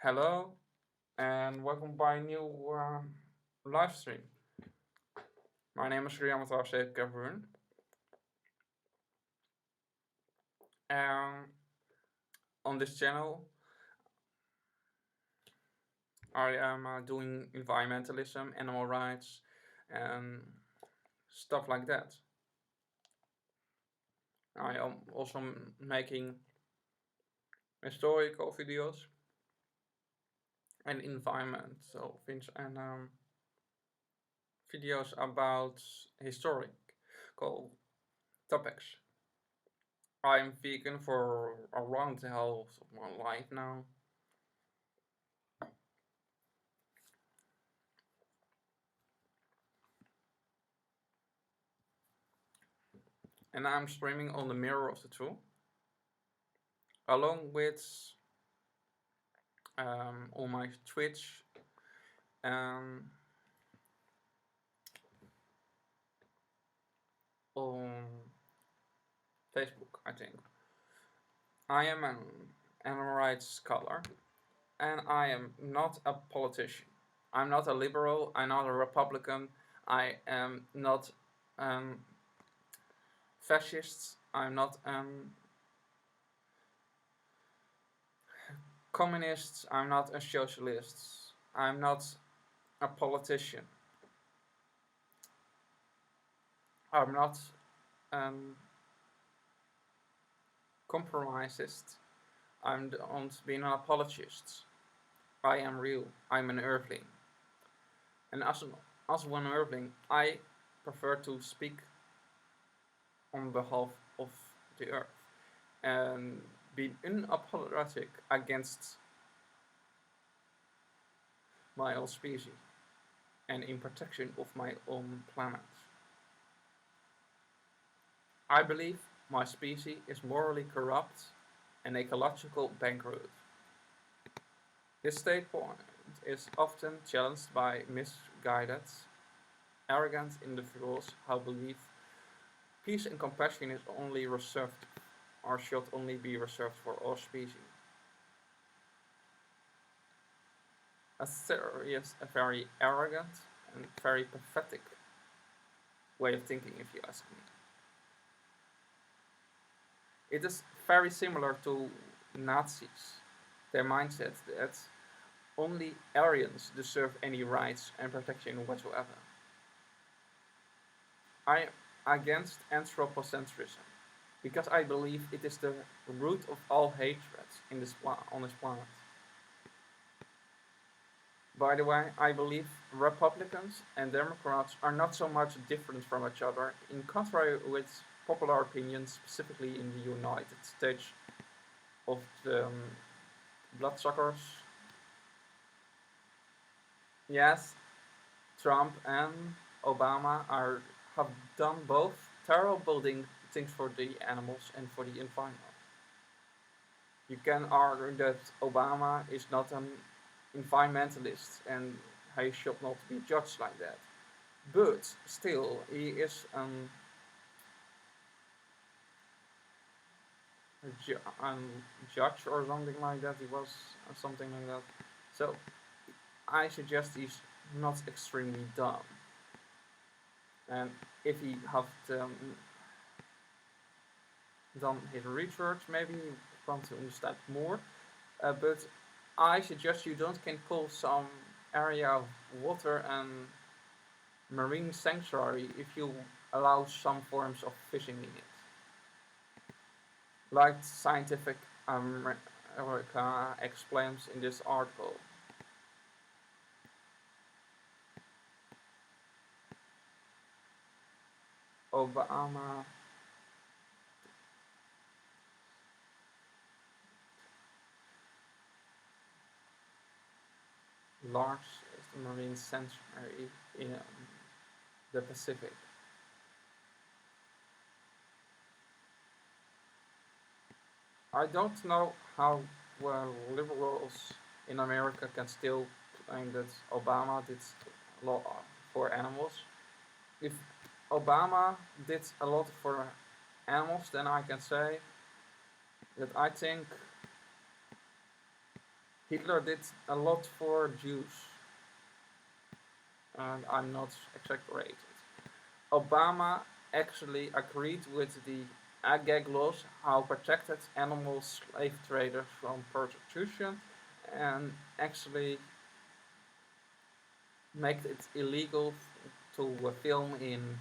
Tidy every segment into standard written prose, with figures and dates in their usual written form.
Hello and welcome by a new live stream. My name is Riamat Cameroon. And on this channel, I am doing environmentalism, animal rights, and stuff like that. I am also making historical videos and environmental things and videos about historical topics. I'm vegan for around the whole of my life now. And I'm streaming on the Mirror of the Two, along with on my Twitch, um, on Facebook, I think. I am an animal rights scholar, and I am not a politician. I'm not a liberal. I'm not a Republican. I am not fascist. I'm not communist. I'm not a socialist. I'm not a politician. I'm not compromisist. I don't being an apologist. I am real. I'm an earthling. And as one earthling, I prefer to speak on behalf of the earth and be unapologetic against my own species and in protection of my own planet. I believe my species is morally corrupt and ecological bankrupt. This statement is often challenged by misguided, arrogant individuals who believe peace and compassion is only reserved or should only be reserved for all species. A very arrogant and very pathetic way of thinking, if you ask me. It is very similar to Nazis, their mindset that only Aryans deserve any rights and protection whatsoever. I am against anthropocentrism because I believe it is the root of all hatred on this planet. By the way, I believe Republicans and Democrats are not so much different from each other, in contrary with popular opinion, specifically in the United States of the bloodsuckers. Yes, Trump and Obama have done both terrible things for the animals and for the environment. You can argue that Obama is not an environmentalist and he should not be judged like that. But still, he is a judge or something like that. He was something like that. So I suggest he's not extremely dumb. And if he have done his research, maybe you want to understand more. But I suggest you don't can call some area of water and marine sanctuary if you allow some forms of fishing in it. Like Scientific America explains in this article. Obama large marine sanctuary in the Pacific. I don't know how well liberals in America can still claim that Obama did a lot for animals. If Obama did a lot for animals, then I can say that I think Hitler did a lot for Jews, and I'm not exaggerating. Obama actually agreed with the ag laws, how protected animal slave traders from persecution, and actually made it illegal to film in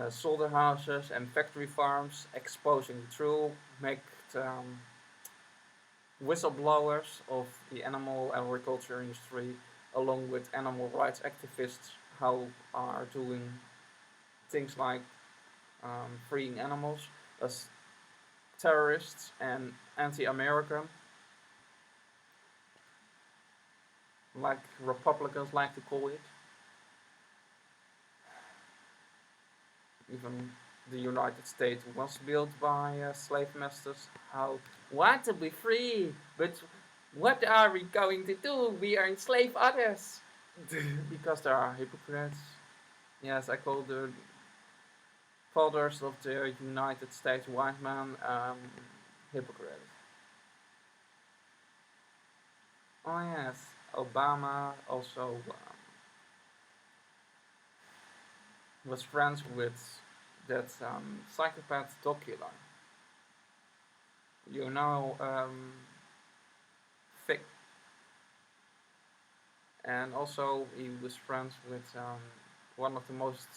slaughterhouses and factory farms, exposing the truth, make um, whistleblowers of the animal agriculture industry, along with animal rights activists, how are doing things like freeing animals as terrorists and anti-American, like Republicans like to call it. Even the United States was built by slave masters. How want to be free, but what are we going to do? We are enslave others because there are hypocrites. Yes, I call the fathers of the United States white man hypocrites. Oh yes, Obama also was friends with that psychopath dog killer. You know, Vic. And also he was friends with one of the most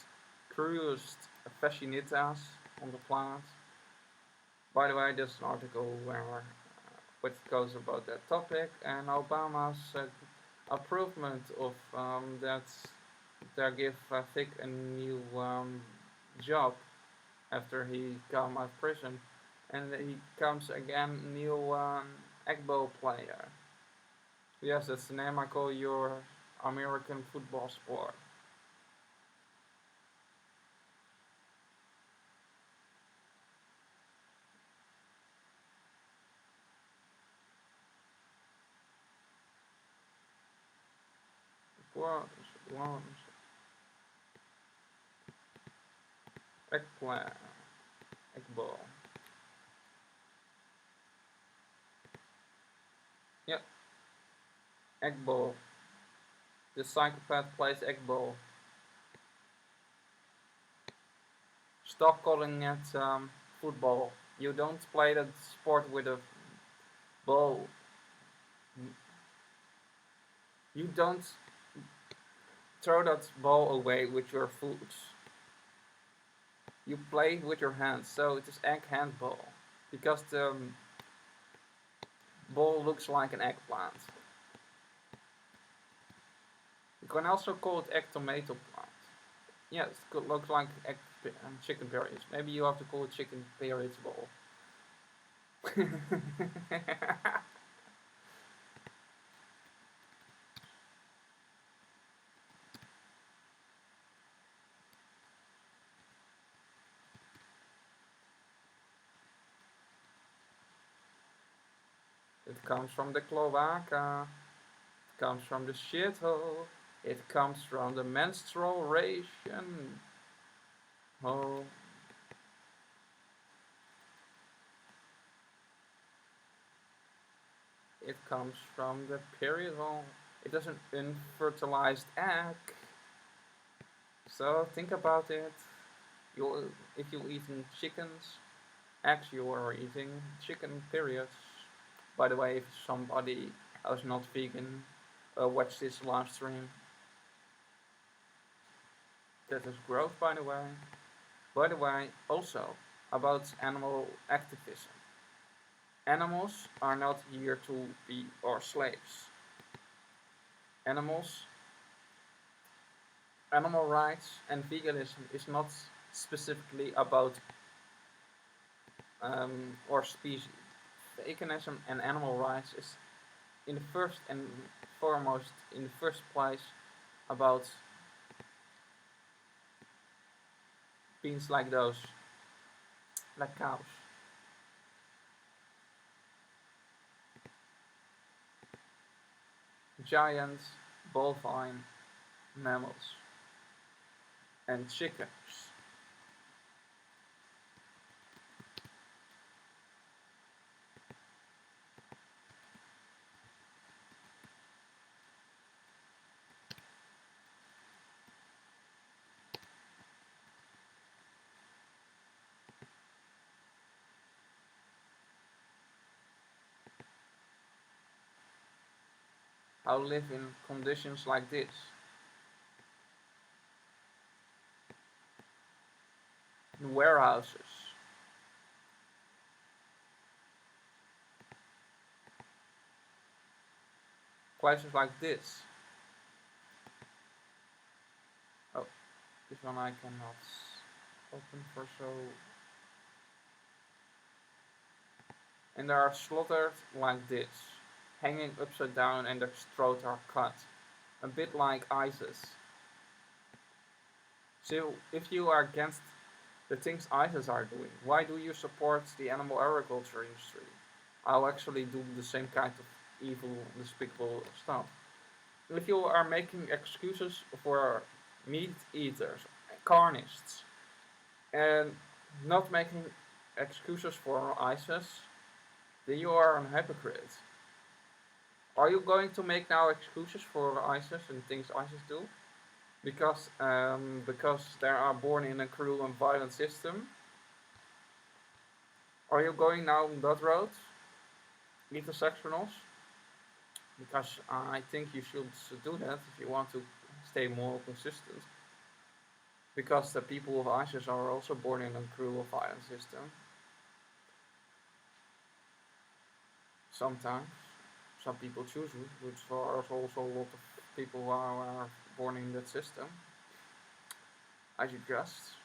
cruelest fashionistas on the planet. By the way, there's an article where which goes about that topic, and Obama's improvement of that they give Vic a new job after he come out of prison, and he comes again new Egbo player. Yes, that's the name I call your American football sport. Worms, worms, eggplant, eggball. Yep, eggball. The psychopath plays eggball. Stop calling it football. You don't play that sport with a ball. You don't throw that ball away with your foot. You play with your hands, so it is egg handball. Because the ball looks like an eggplant. You can also call it egg tomato plant. Yes, it could look like egg chicken periods. Maybe you have to call it chicken periods ball. It comes from the cloaca. It comes from the shithole. It comes from the menstruation. Oh, it comes from the period hole. It is an unfertilized egg. So think about it. You, if you're eating chickens, eggs, you are eating chicken periods. By the way, if somebody who's not vegan watch this live stream, that is gross, by the way. By the way, also about animal activism. Animals are not here to be our slaves. Animals, animal rights and veganism is not specifically about our species. Veganism and animal rights is in the first and foremost, in the first place, about beings like those, like cows. Giant bovine mammals and chickens. how to live in conditions like this. In warehouses. Places like this. Oh, this one I cannot open for so. And they are slaughtered like this, hanging upside down and their throats are cut. A bit like ISIS. So if you are against the things ISIS are doing, why do you support the animal agriculture industry? I'll actually do the same kind of evil, despicable stuff. If you are making excuses for meat eaters, carnists, and not making excuses for ISIS, then you are a hypocrite. Are you going to make now excuses for ISIS and things ISIS do? Because they are born in a cruel and violent system? Are you going now on that road, intersectionals? Because I think you should do that if you want to stay more consistent. Because the people of ISIS are also born in a cruel and violent system. Sometimes. Some people choose it, but there are also a lot of people who are born in that system. I suggest.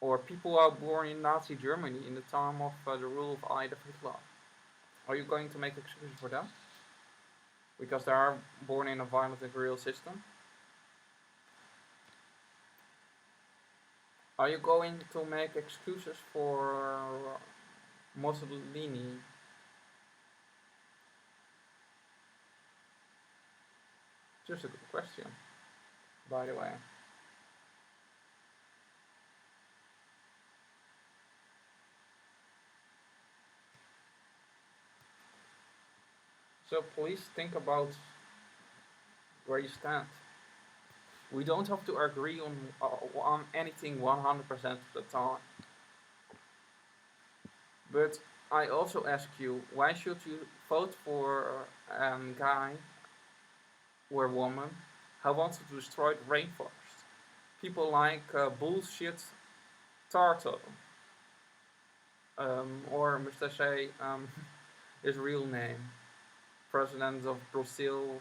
Or people who are born in Nazi Germany in the time of the rule of Adolf Hitler. Are you going to make excuses for them? Because they are born in a violent and cruel system? Are you going to make excuses for Mussolini? Just a good question, by the way. So please think about where you stand. We don't have to agree on anything 100% of the time. But I also ask you, why should you vote for a guy or woman who wants to destroy the rainforest? People like bullshit Tarto, or must I say his real name, President of Brazil,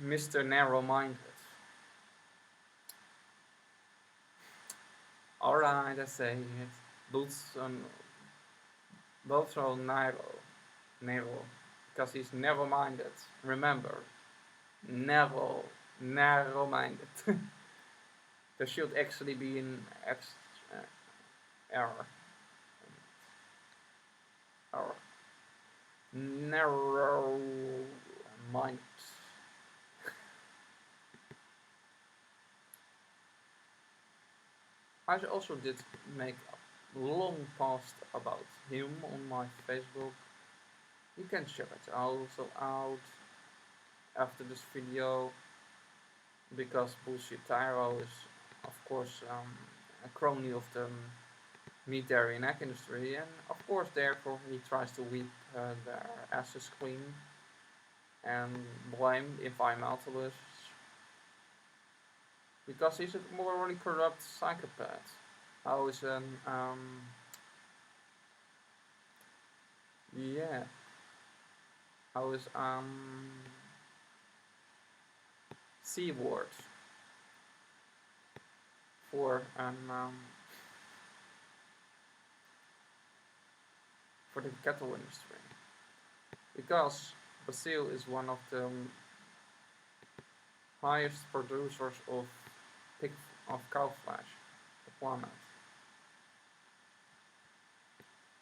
Mr. Narrow-minded. Alright, I say it. Bolsonaro narrow, because he's narrow-minded. Remember, narrow-minded. There should actually be an error. Narrow-minded. I also did make a long post about him on my Facebook. You can check it also out after this video, because Bullshit Tyro is of course a crony of the military and ag industry, and of course therefore he tries to whip their asses clean and blame environmentalists, because he's a morally corrupt psychopath. How is an yeah, how is C word for for the cattle industry, because Brazil is one of the highest producers of cow flesh on the planet.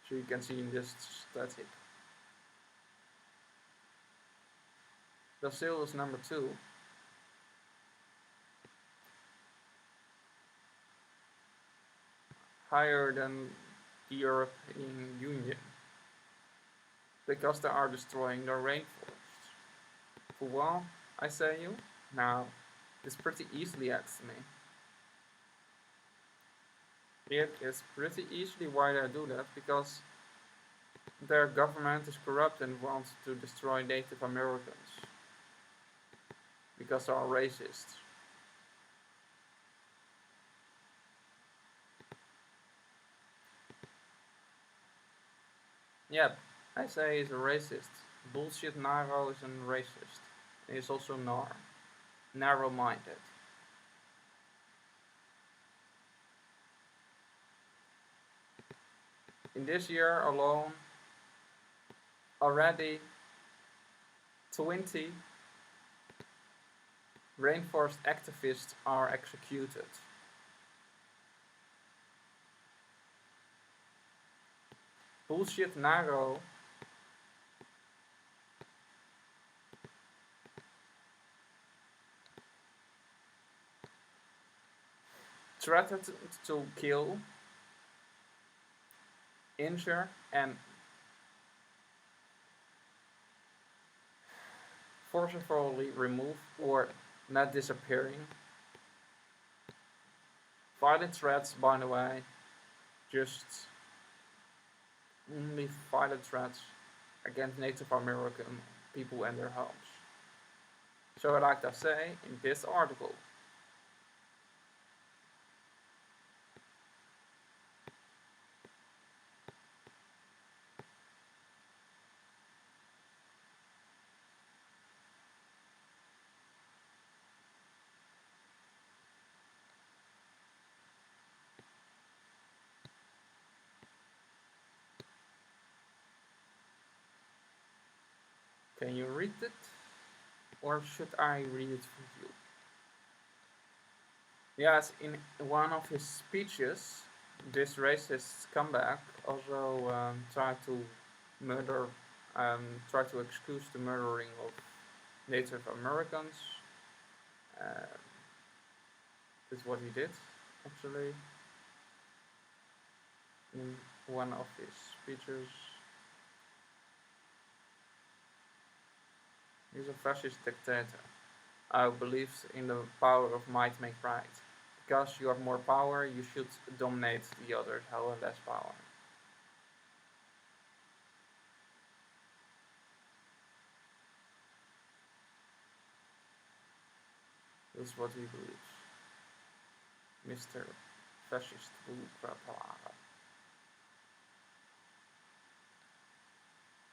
So you can see in this static. Brazil is number 2. Higher than the European Union. Because they are destroying the rainforest. For what, I say you? Now, it's pretty easily asked me. It is pretty easily why I do that, because their government is corrupt and wants to destroy Native Americans because they are racist. Yep, I say he's a racist. Bullshit Naro is a racist. He's also narrow-minded. In this year alone, already 20 rainforest activists are executed. Bullshit Naro threatened to kill, injure, and forcibly remove or not disappearing. Violent threats, by the way, just only violent threats against Native American people and their homes. So, like I say in this article, can you read it? Or should I read it for you? Yes, in one of his speeches, this racist comeback also tried to murder, tried to excuse the murdering of Native Americans. Uh, that's what he did, actually, in one of his speeches. He's a fascist dictator who believes in the power of might make right. Because you have more power, you should dominate the others who have less power. That's what he believes. Mr. Fascist Bullcrapara.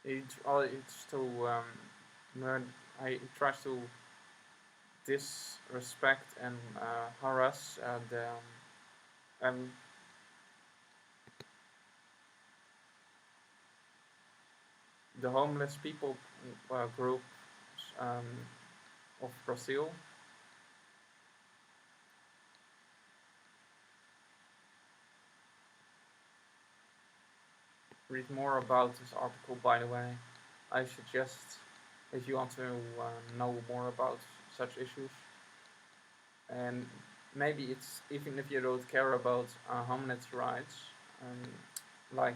It's to he tries to disrespect and harass um, the homeless people group um, of Brazil. Read more about this article, by the way. I suggest if you want to know more about such issues, and maybe it's even if you don't care about homeless rights, like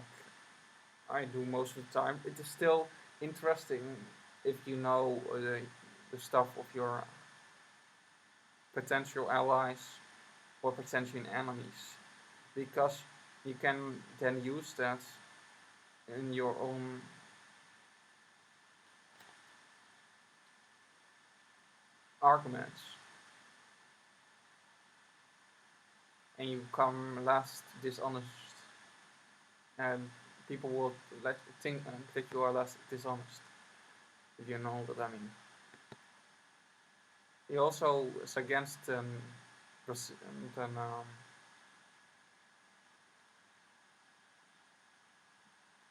I do most of the time, it is still interesting if you know the stuff of your potential allies or potential enemies, because you can then use that in your own arguments, and you come less dishonest, and people will think that you are less dishonest, if you know what I mean. He also is against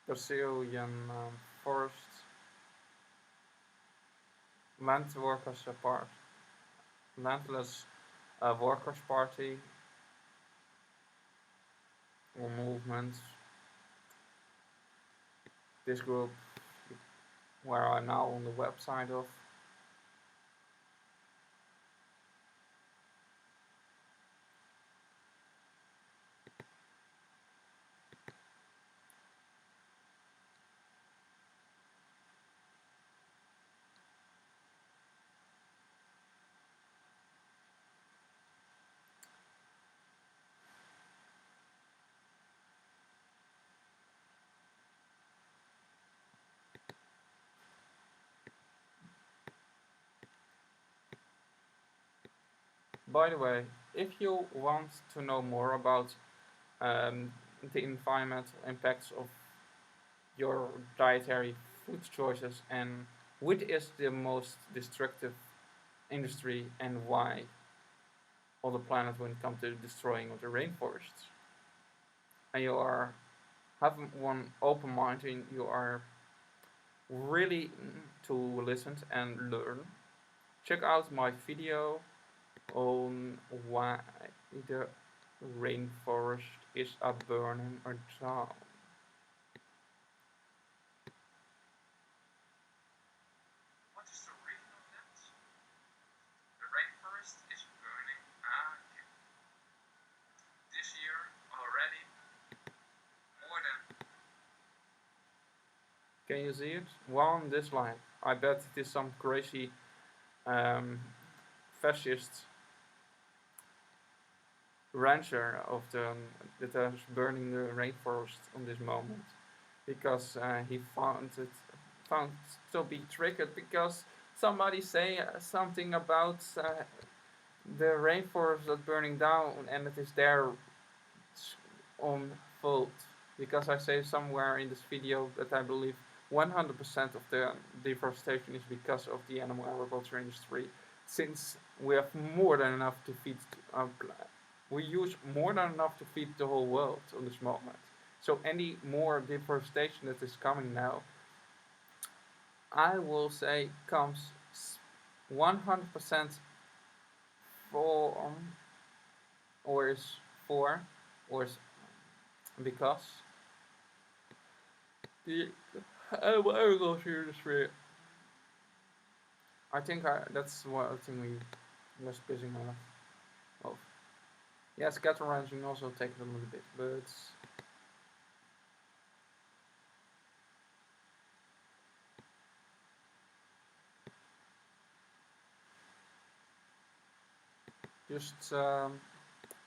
Brazilian forest land workers apart, landless workers party or movement. This group, where I'm now on the website of, By the way, if you want to know more about um, the environmental impacts of your dietary food choices and which is the most destructive industry and why on the planet when it comes to destroying of the rainforests, and you are having one open mind and you are really to listen and learn, check out my video on why the rainforest is a burning or down. What is the reason of that? The rainforest is burning again. This year already more than Can you see it? One dislike. I bet it is some crazy um, fascist rancher of the that is burning the rainforest on this moment because he found to be triggered because somebody say something about the rainforest that burning down and it is their own fault because I say somewhere in this video that I believe 100% of the deforestation is because of the animal agriculture industry since we have more than enough to feed our planet. We use more than enough to feed the whole world on this moment. So any more deforestation that is coming now, I will say comes 100% from or is for or is because the animal agriculture industry. I think that's one thing we was pissing me off. Yes, cattle ranching also takes a little bit, but just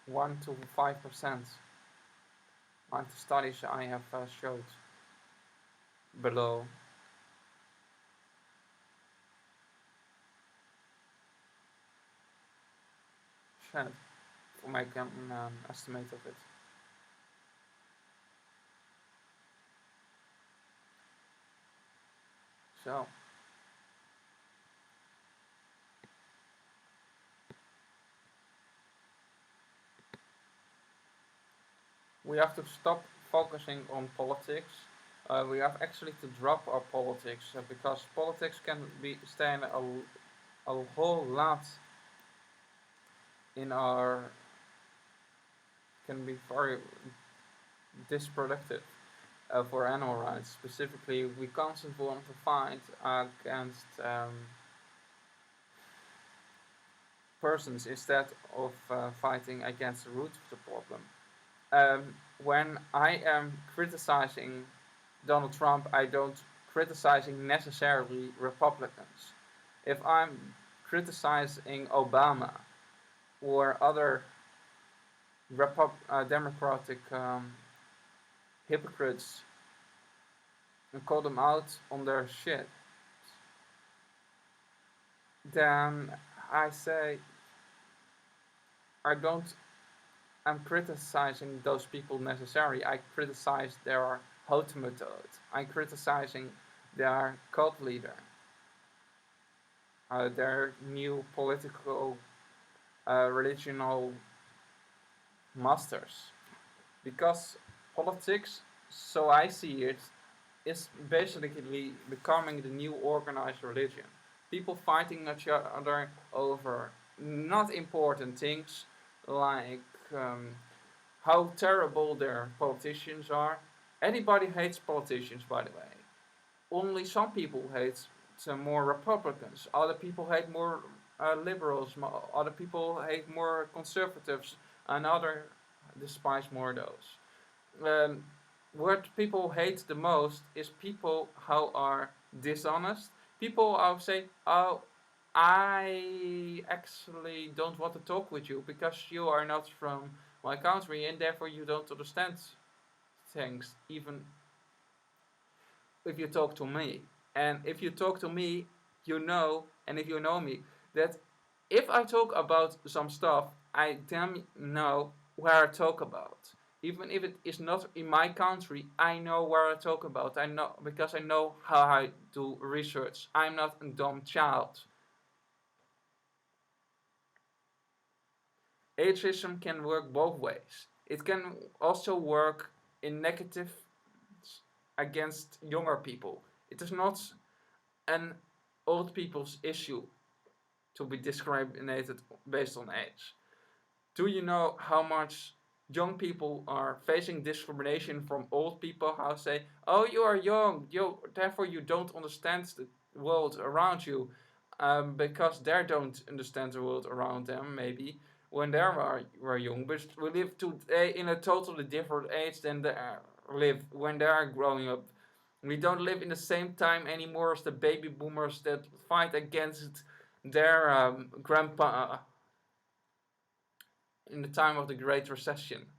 1 to 5%. Like the studies I have showed below. Shed for make an estimate of it. So we have to stop focusing on politics. We have actually to drop our politics because politics can be stand a whole lot in our can be very disproductive for animal rights. Specifically, we constantly want to fight against persons instead of fighting against the root of the problem. When I am criticizing Donald Trump, I don't criticizing necessarily Republicans. If I'm criticizing Obama or other Democratic hypocrites and call them out on their shit, then I say I don't. I'm criticizing those people necessarily. I criticize their hot method. I'm criticizing their cult leader, their new political, religional masters, because politics, so I see it, is basically becoming the new organized religion. People fighting each other over not important things like how terrible their politicians are. Anybody hates politicians, by the way. Only some people hate some more Republicans. Other people hate more liberals. Other people hate more conservatives, and other despise more those. Um, what people hate the most is people who are dishonest. People who say, "Oh, I actually don't want to talk with you because you are not from my country and therefore you don't understand things, even if you talk to me. And if you talk to me, you know, and if you know me, that If I talk about some stuff, I damn know where I talk about. Even if it is not in my country, I know where I talk about. I know because I know how I do research. I'm not a dumb child. Ageism can work both ways. It can also work in negative against younger people. It is not an old people's issue to be discriminated based on age. Do you know how much young people are facing discrimination from old people? How say, "Oh, you are young, therefore you don't understand the world around you," because they don't understand the world around them. Maybe when they were young, but we live today in a totally different age than they live when they are growing up. We don't live in the same time anymore as the baby boomers that fight against their grandpa in the time of the Great Recession.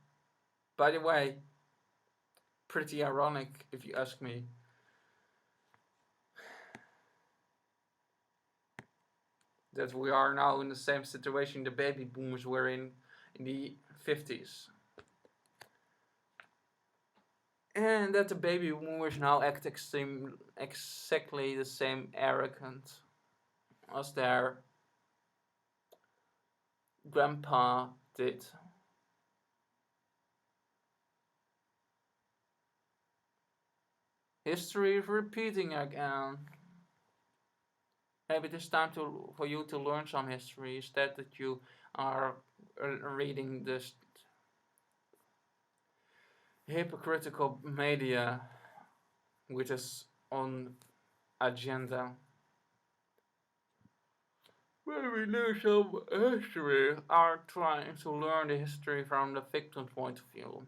By the way, pretty ironic if you ask me. That we are now in the same situation the baby boomers were in the 50s. And that the baby boomers now act exactly the same arrogant as their grandpa did. History is repeating again. Maybe it is time for you to learn some history instead that you are reading this hypocritical media which is on agenda. When we know some history, are trying to learn the history from the victim's point of view.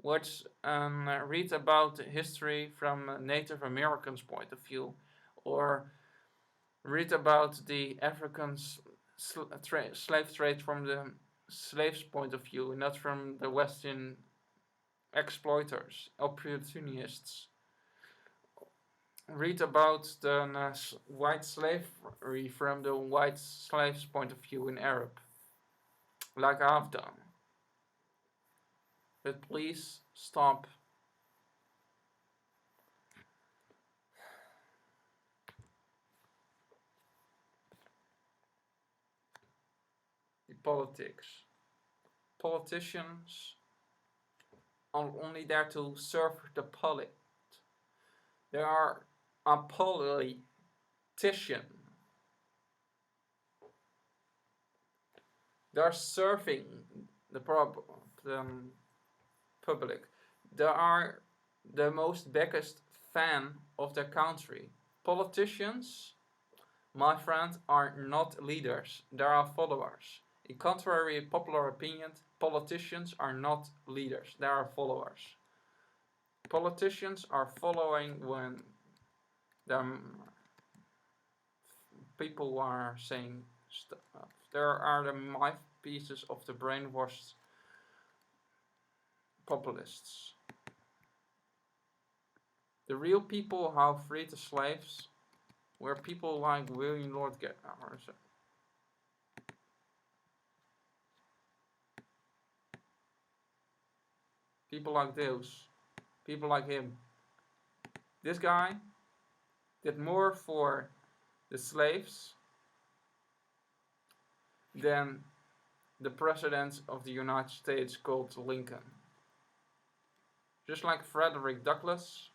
Let's read about history from Native Americans' point of view, or read about the Africans' slave trade from the slaves' point of view, not from the Western exploiters, opportunists. Read about the white slavery from the white slaves' point of view in Arab, like I've done. But please stop the politics. Politicians are only there to serve the polit. They are a politician. They are serving the public. They are the most biggest fan of their country. Politicians, my friend, are not leaders, they are followers. In contrary to popular opinion, politicians are not leaders, they are followers. Politicians are following when people are saying stuff. There are the mouthpieces of the brainwashed populists. The real people who freed the slaves were people like William Lord Garrison. People like those. People like him. This guy did more for the slaves than the president of the United States called Lincoln. Just like Frederick Douglass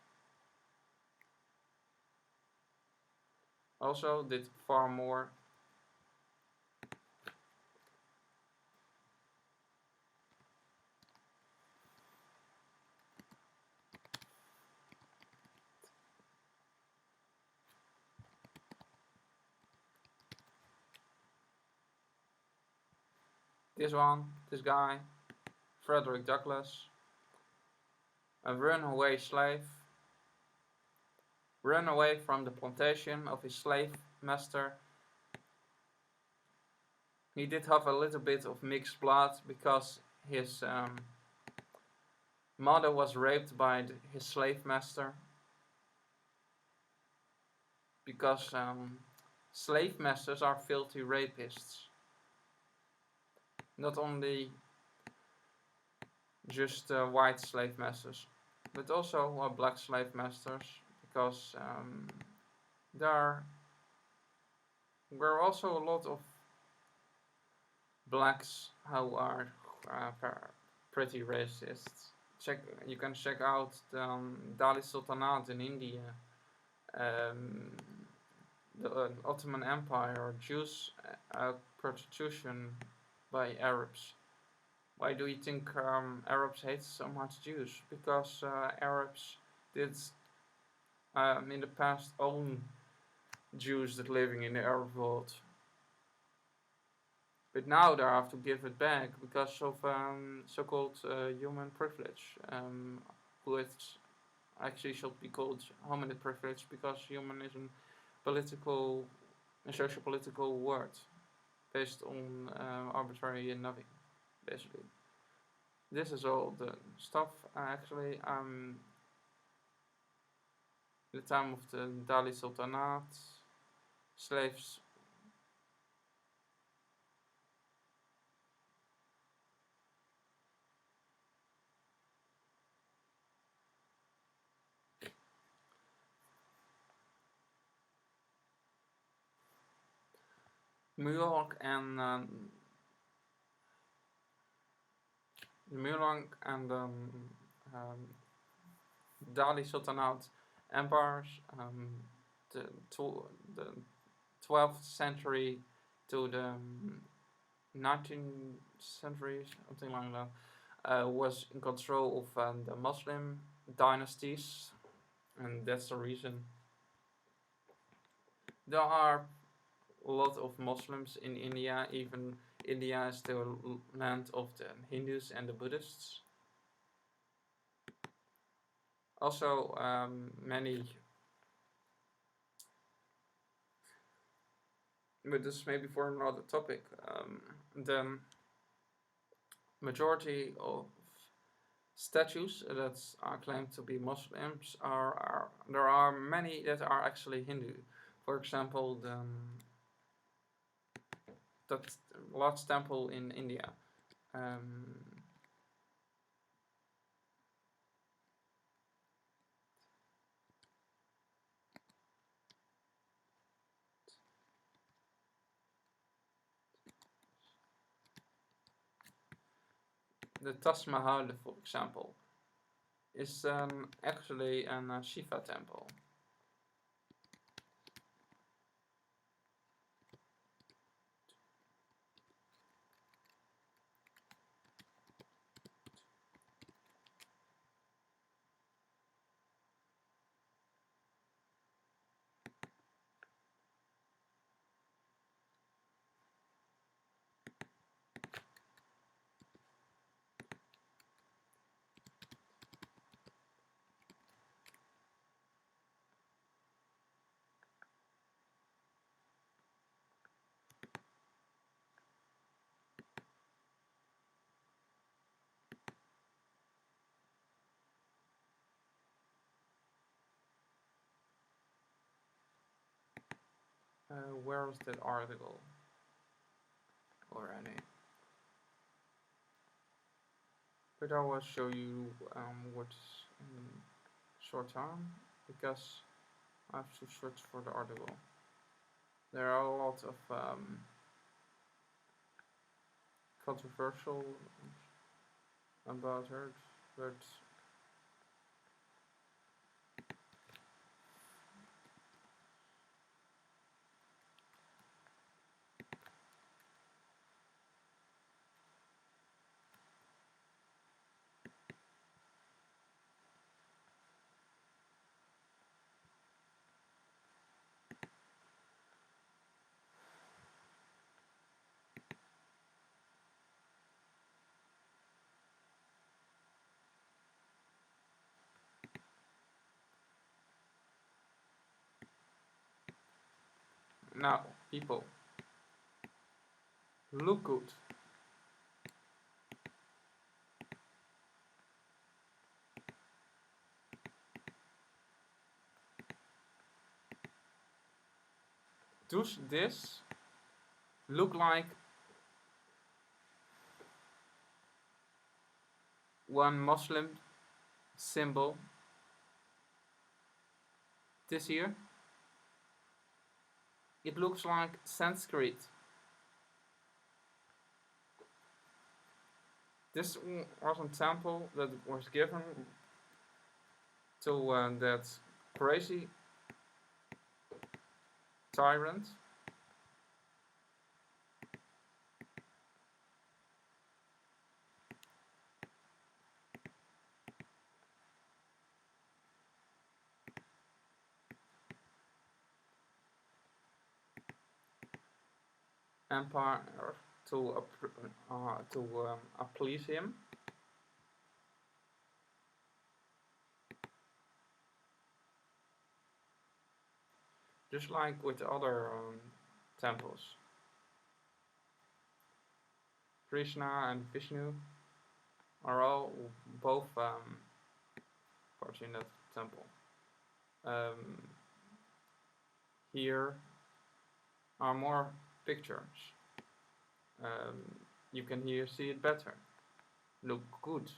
also did far more. This guy, Frederick Douglass, a runaway slave, ran away from the plantation of his slave master. He did have a little bit of mixed blood because his mother was raped by his slave master. Because slave masters are filthy rapists. Not only just white slave masters, but also black slave masters, because there were also a lot of blacks who are pretty racist. You can check out the Dali Sultanate in India, the Ottoman Empire, Jews prostitution by Arabs. Why do you think Arabs hate so much Jews? Because Arabs did in the past own Jews that living in the Arab world. But now they have to give it back because of so-called human privilege, which actually should be called hominid privilege, because human is a socio-political word based on arbitrary nothing, basically. This is all the stuff actually. The time of the Dali Sultanate, slaves. New York and Dali Sultanate empires, the, the 12th century to the 19th century, something like that, was in control of the Muslim dynasties, and that's the reason there are a lot of Muslims in India. Even India is the land of the Hindus and the Buddhists. Also, many, but this may be for another topic. The majority of statues that are claimed to be Muslims there are many that are actually Hindu. For example, that large temple in India. The Taj Mahal, for example, is actually a Shiva temple. Where is that article already? But I will show you what's in short time, because I have to search for the article. There are a lot of controversial about her, but now people, look good. Does this look like one Muslim symbol this year? It looks like Sanskrit. This was a temple that was given to that crazy tyrant. Empire to please him. Just like with other temples. Krishna and Vishnu are all both parts in that temple. Here are more pictures. You can here see it better. Look good.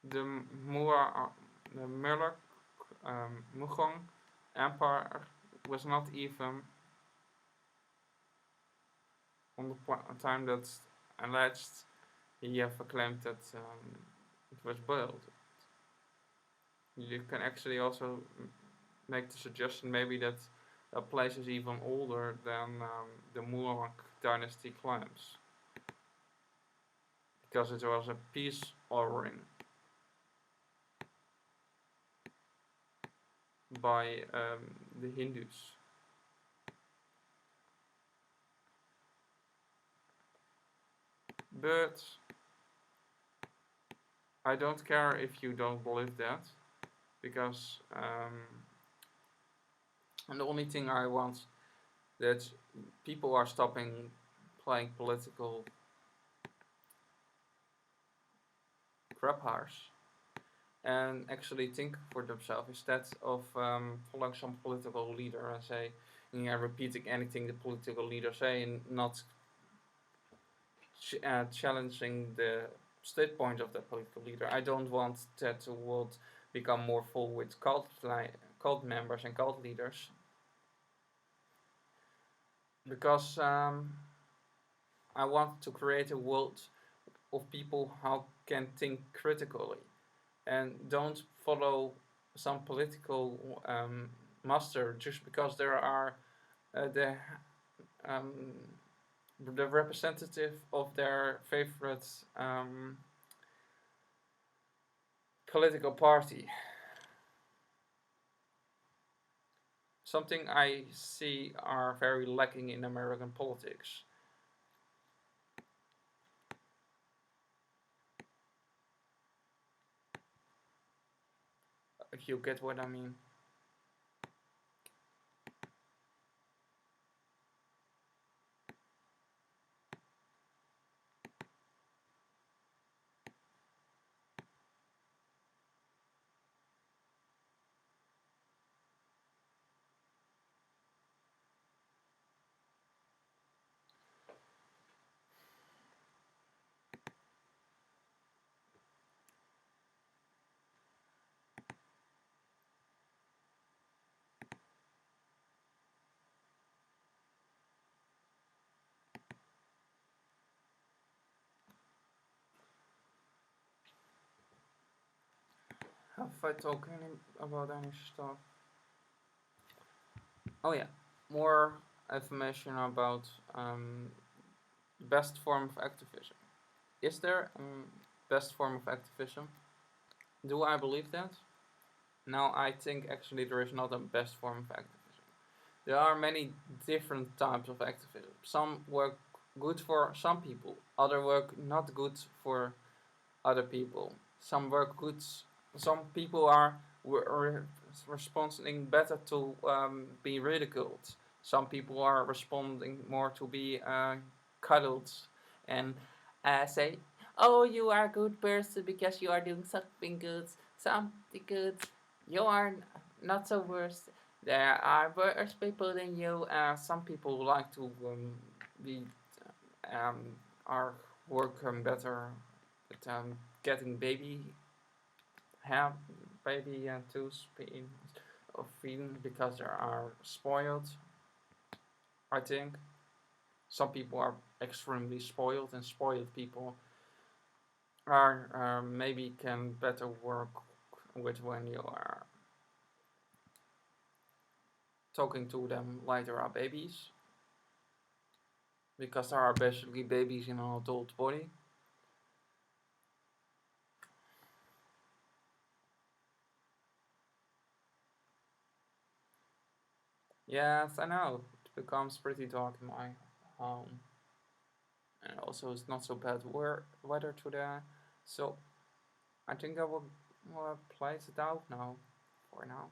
The Mughal Mughal Empire was not even on the time that alleged he have claimed that it was built. You can actually also make the suggestion maybe that a place is even older than the Mughal dynasty claims, because it was a peace offering by the Hindus. But I don't care if you don't believe that, because and the only thing I want that people are stopping playing political crap house and actually think for themselves instead of following some political leader and say, repeating anything the political leader say and not challenging the state point of the political leader. I don't want that the world become more full with cult members and cult leaders, because I want to create a world of people who can think critically and don't follow some political master just because there are the representative of their favorite political party. Something I see are very lacking in American politics. If you get what I mean. Have I talked about any stuff? Oh yeah, more information about best form of activism. Is there a best form of activism? Do I believe that? No, I think actually there is not a best form of activism. There are many different types of activism. Some work good for some people, other work not good for other people. Some work good. Some people are responding better to be ridiculed. Some people are responding more to be cuddled and say, "Oh, you are a good person because you are doing something good, something good. You are not so worse. There are worse people than you." Some people like to be are work better at getting have baby tooth pain or feeding because they are spoiled. I think some people are extremely spoiled, and spoiled people are maybe can better work with when you are talking to them like they are babies, because there are basically babies in an adult body. Yes, I know. It becomes pretty dark in my home. And also it's not so bad weather today. So I think I will place it out now. For now.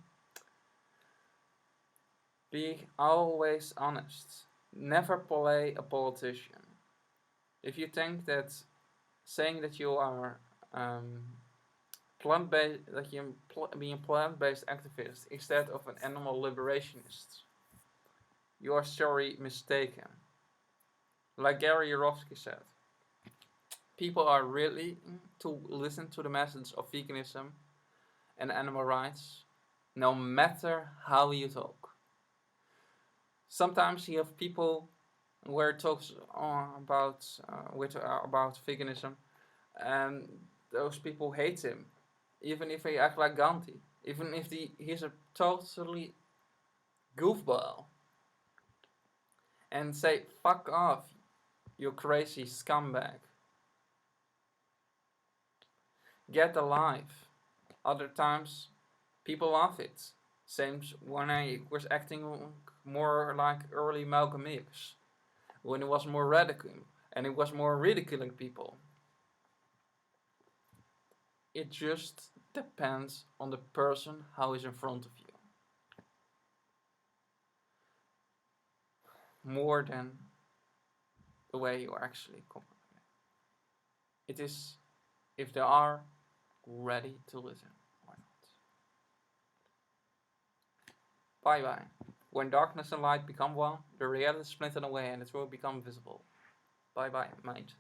Be always honest. Never play a politician. If you think that saying that you are plant-based, that you be a plant-based activist instead of an animal liberationist, you are sorry mistaken. Like Gary Yourofsky said, people are really to listen to the message of veganism and animal rights, no matter how you talk. Sometimes you have people where it talks about veganism, and those people hate him, even if he acts like Gandhi, even if he's a totally goofball, and say fuck off, you crazy scumbag. Get alive. Other times, people love it. Same when I was acting more like early Malcolm X, when it was more radical and it was more ridiculing people. It just depends on the person how is in front of you. More than the way you are actually coming. It is if they are ready to listen or not. Bye bye. When darkness and light become one, the reality is splintered away and it will become visible. Bye bye, mate.